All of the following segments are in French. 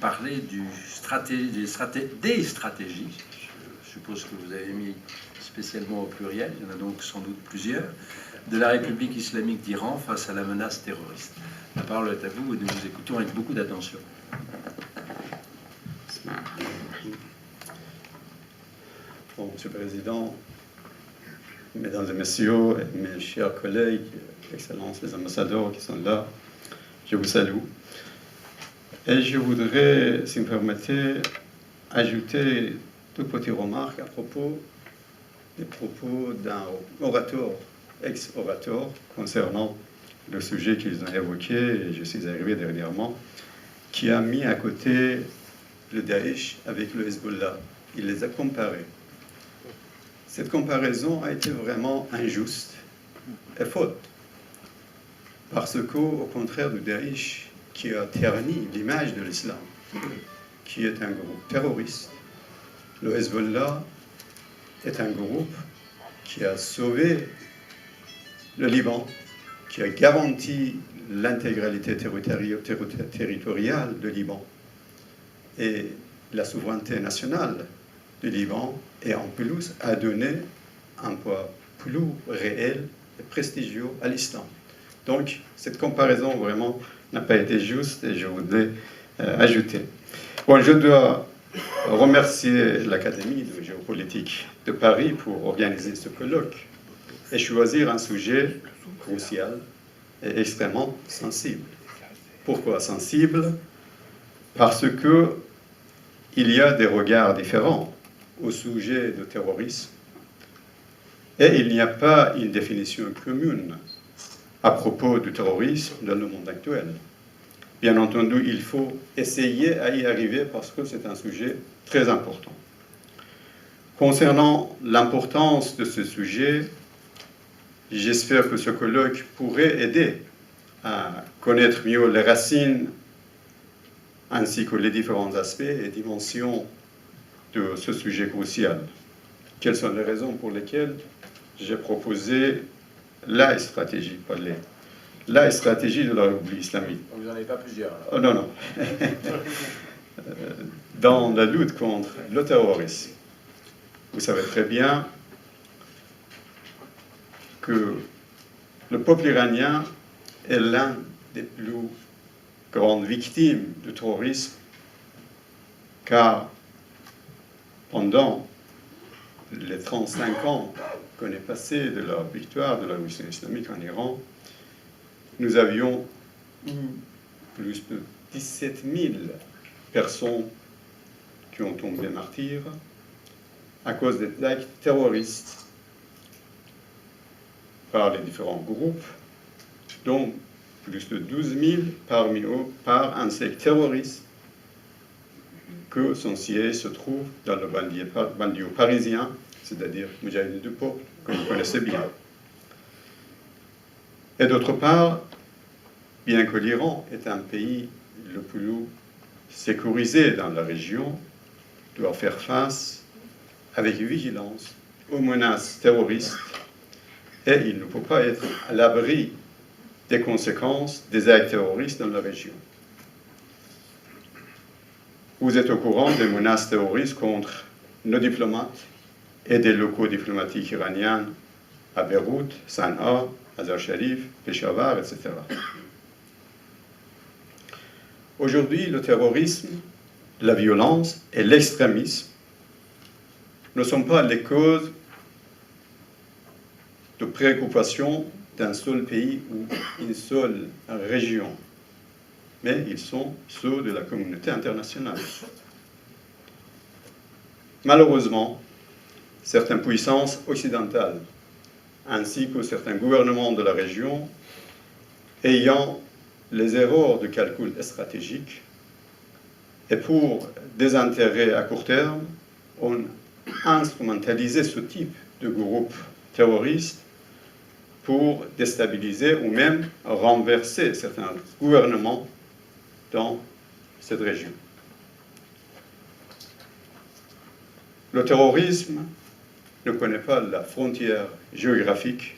parler des stratégies. Je suppose que vous avez mis spécialement au pluriel, il y en a donc sans doute plusieurs, de la République islamique d'Iran face à la menace terroriste. La parole est à vous et nous vous écoutons avec beaucoup d'attention. Bon, Monsieur le Président, Mesdames et Messieurs, mes chers collègues, Excellences, les ambassadeurs qui sont là, je vous salue. Et je voudrais, si vous me permettez, ajouter deux petites remarques à propos des propos d'un orateur, ex-orateur, concernant le sujet qu'ils ont évoqué, et je suis arrivé dernièrement, qui a mis à côté le Daesh avec le Hezbollah. Il les a comparés. Cette comparaison a été vraiment injuste et faute. Parce qu'au contraire du Daesh, qui a terni l'image de l'islam, qui est un groupe terroriste, le Hezbollah est un groupe qui a sauvé le Liban, qui a garanti l'intégralité territoriale du Liban et la souveraineté nationale du Liban, et en plus a donné un poids plus réel et prestigieux à l'islam. Donc, cette comparaison vraiment n'a pas été juste et je voudrais ajouter. Bon, je dois remercier l'Académie de géopolitique de Paris pour organiser ce colloque et choisir un sujet crucial et extrêmement sensible. Pourquoi sensible? Parce que il y a des regards différents au sujet du terrorisme et il n'y a pas une définition commune à propos du terrorisme dans le monde actuel. Bien entendu, il faut essayer à y arriver parce que c'est un sujet très important. Concernant l'importance de ce sujet, j'espère que ce colloque pourrait aider à connaître mieux les racines ainsi que les différents aspects et dimensions de ce sujet crucial. Quelles sont les raisons pour lesquelles j'ai proposé la stratégie, pas la stratégie de la République islamique. Vous n'en avez pas plusieurs. Oh, non, non. Dans la lutte contre le terrorisme, vous savez très bien que le peuple iranien est l'un des plus grandes victimes du terrorisme, car pendant les 35 ans qu'on est passé de la victoire de la révolution islamique en Iran, nous avions eu plus de 17 000 personnes qui ont tombé martyrs à cause des actes terroristes par les différents groupes, dont plus de 12 000 parmi eux par un secte terroriste que son siège se trouve dans le banlieue parisien, c'est-à-dire Moudjahidine du peuple, que vous connaissez bien. Et d'autre part, bien que l'Iran est un pays le plus sécurisé dans la région, doit faire face avec vigilance aux menaces terroristes et il ne peut pas être à l'abri des conséquences des actes terroristes dans la région. Vous êtes au courant des menaces terroristes contre nos diplomates et des locaux diplomatiques iraniens à Beyrouth, Sanaa, Mazar Sharif, Peshawar, etc. Aujourd'hui, le terrorisme, la violence et l'extrémisme ne sont pas les causes de préoccupation d'un seul pays ou une seule région, mais ils sont ceux de la communauté internationale. Malheureusement, certaines puissances occidentales, ainsi que certains gouvernements de la région, ayant les erreurs de calcul stratégique, et pour des intérêts à court terme, ont instrumentalisé ce type de groupe terroriste pour déstabiliser ou même renverser certains gouvernements dans cette région. Le terrorisme ne connaît pas la frontière géographique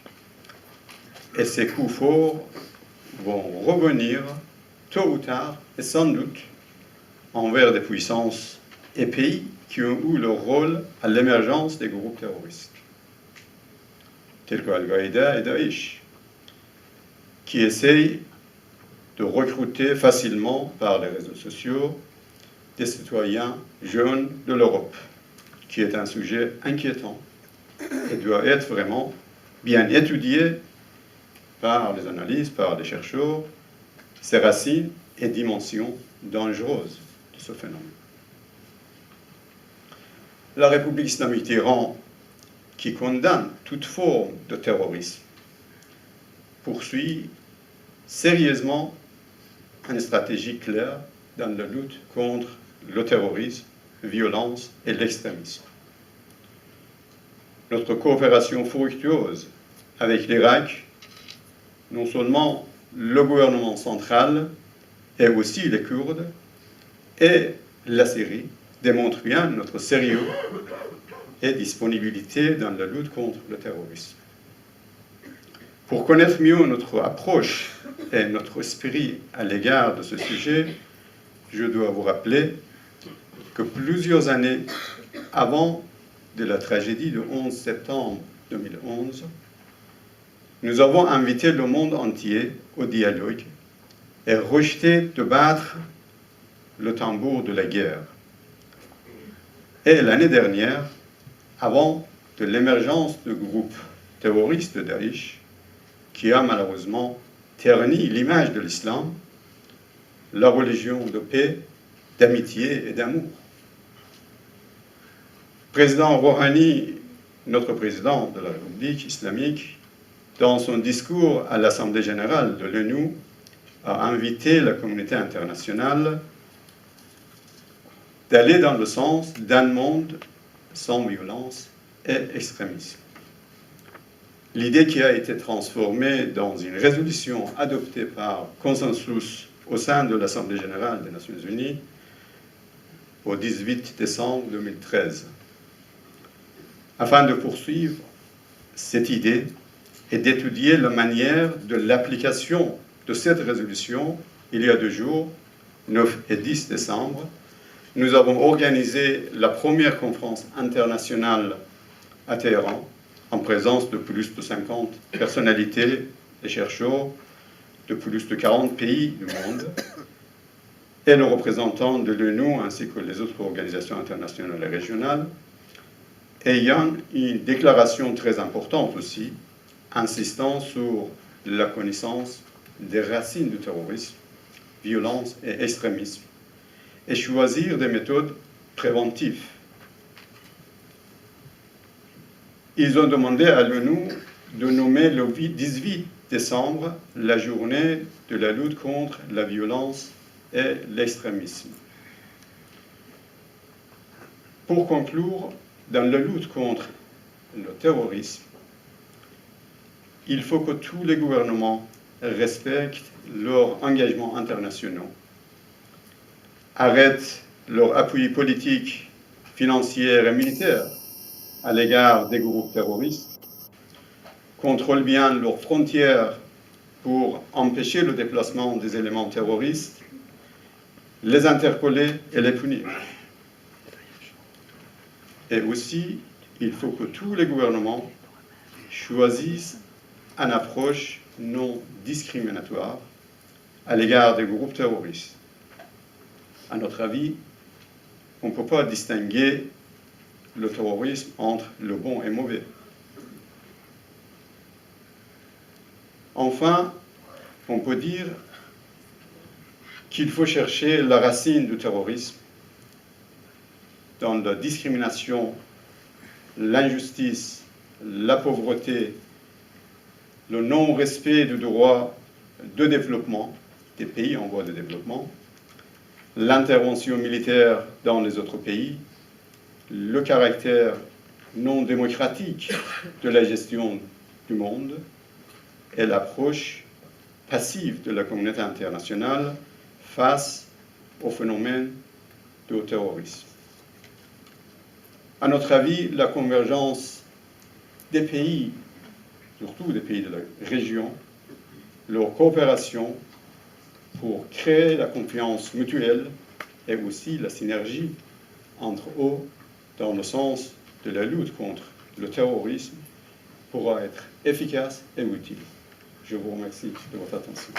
et ses coups forts vont revenir tôt ou tard et sans doute envers des puissances et pays qui ont eu leur rôle à l'émergence des groupes terroristes, tels que Al-Qaïda et Daesh, qui essayent de recruter facilement par les réseaux sociaux des citoyens jeunes de l'Europe, qui est un sujet inquiétant et doit être vraiment bien étudié par les analystes, par les chercheurs, ses racines et dimensions dangereuses de ce phénomène. La République islamique d'Iran, qui condamne toute forme de terrorisme, poursuit sérieusement une stratégie claire dans la lutte contre le terrorisme, la violence et l'extrémisme. Notre coopération fructueuse avec l'Irak, non seulement le gouvernement central, et aussi les Kurdes et la Syrie, démontre bien notre sérieux et disponibilité dans la lutte contre le terrorisme. Pour connaître mieux notre approche et notre esprit à l'égard de ce sujet, je dois vous rappeler que plusieurs années avant de la tragédie du 11 septembre 2011, nous avons invité le monde entier au dialogue et rejeté de battre le tambour de la guerre. Et l'année dernière, avant de l'émergence du groupe terroriste de Daesh, qui a malheureusement terni l'image de l'islam, la religion de paix, d'amitié et d'amour. Président Rouhani, notre président de la République islamique, dans son discours à l'Assemblée générale de l'ONU, a invité la communauté internationale d'aller dans le sens d'un monde sans violence et extrémisme. L'idée qui a été transformée dans une résolution adoptée par consensus au sein de l'Assemblée générale des Nations unies au 18 décembre 2013. Afin de poursuivre cette idée et d'étudier la manière de l'application de cette résolution, il y a 2 jours, 9 et 10 décembre, nous avons organisé la première conférence internationale à Téhéran, en présence de plus de 50 personnalités et chercheurs de plus de 40 pays du monde, et le représentant de l'ONU ainsi que les autres organisations internationales et régionales, ayant une déclaration très importante aussi, insistant sur la connaissance des racines du terrorisme, violence et extrémisme, et choisir des méthodes préventives. Ils ont demandé à l'ONU de nommer le 18 décembre la journée de la lutte contre la violence et l'extrémisme. Pour conclure, dans la lutte contre le terrorisme, il faut que tous les gouvernements respectent leurs engagements internationaux, arrêtent leur appui politique, financier et militaire à l'égard des groupes terroristes, contrôlent bien leurs frontières pour empêcher le déplacement des éléments terroristes, les interpeller et les punir. Et aussi, il faut que tous les gouvernements choisissent une approche non discriminatoire à l'égard des groupes terroristes. À notre avis, on ne peut pas distinguer le terrorisme entre le bon et le mauvais. Enfin, on peut dire qu'il faut chercher la racine du terrorisme dans la discrimination, l'injustice, la pauvreté, le non-respect du droit de développement des pays en voie de développement, l'intervention militaire dans les autres pays, le caractère non démocratique de la gestion du monde et l'approche passive de la communauté internationale face au phénomène du terrorisme. À notre avis, la convergence des pays, surtout des pays de la région, leur coopération pour créer la confiance mutuelle et aussi la synergie entre eux dans le sens de la lutte contre le terrorisme pourra être efficace et utile. Je vous remercie de votre attention.